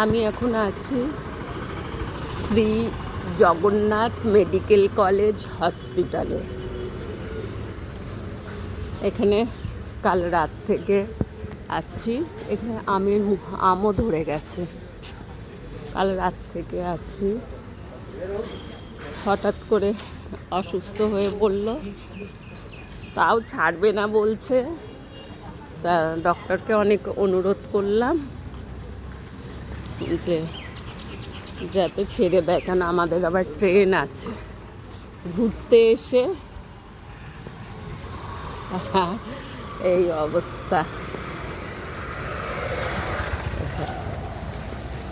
আমি এখন আছি শ্রী জগন্নাথ মেডিকেল কলেজ হসপিটালে। এখানে কাল রাত থেকে আছি। এখানে আমও ধরে গেছে। কাল রাত থেকে আছি। হঠাৎ করে অসুস্থ হয়ে পড়ল, তাও ছাড়বে না বলছে। তা ডক্টরকে অনেক অনুরোধ করলাম যে যাতে ছেড়ে দেয়, কেন আমাদের আবার ট্রেন আছে। ঘুরতে এসে এই অবস্থা।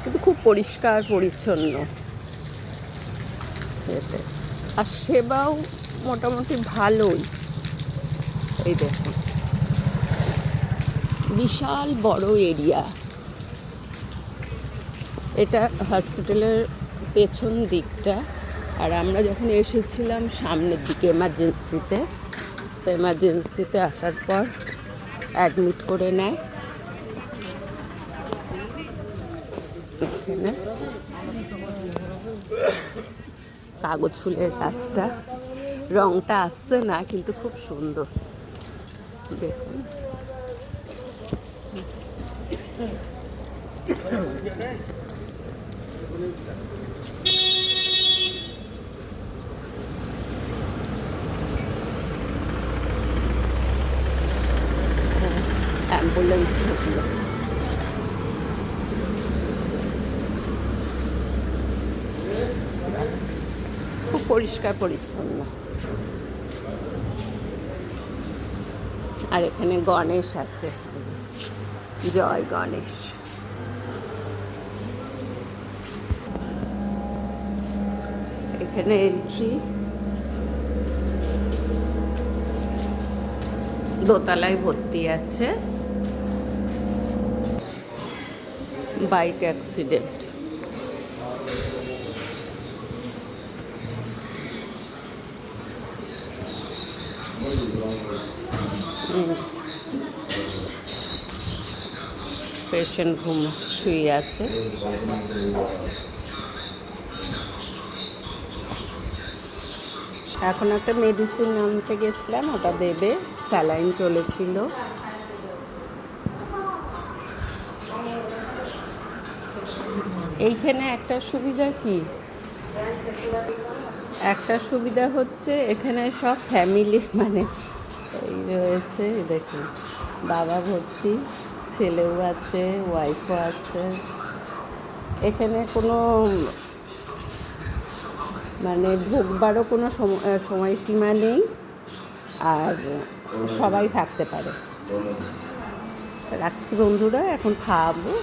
কিন্তু খুব পরিষ্কার পরিচ্ছন্ন এতে, আর সেবাও মোটামুটি ভালোই। এই দেখুন, বিশাল বড় এরিয়া। এটা হসপিটালের পেছন দিকটা, আর আমরা যখন এসেছিলাম সামনের দিকে এমার্জেন্সিতে। তো এমার্জেন্সিতে আসার পর অ্যাডমিট করে নেয়। এখানে কাগজ ফুলের গাছটা, রংটা আসছে না কিন্তু খুব সুন্দর। দেখুন, অ্যাম্বুলেন্স ঢুকলো। খুব পরিষ্কার পরিচ্ছন্ন। আর এখানে গণেশ আছে, জয় গণেশ। এখানে এন্ট্রি, দোতলায় ভর্তি আছে। Bike accident. পেশেন্ট শুয়ে আছে। এখন একটা মেডিসিন আনতে গেছিলাম, ওটা দেবে। স্যালাইন চলেছিল। এইখানে একটা সুবিধা কি, একটা সুবিধা হচ্ছে এখানে সব ফ্যামিলি মানে এই রয়েছে। দেখুন, বাবা ভর্তি, ছেলেও আছে, ওয়াইফও আছে। এখানে কোনো মানে ঢোকবারও কোনো সময়সীমা নেই, আর সবাই থাকতে পারে। রাখছি বন্ধুরা, এখন খাওয়াবো।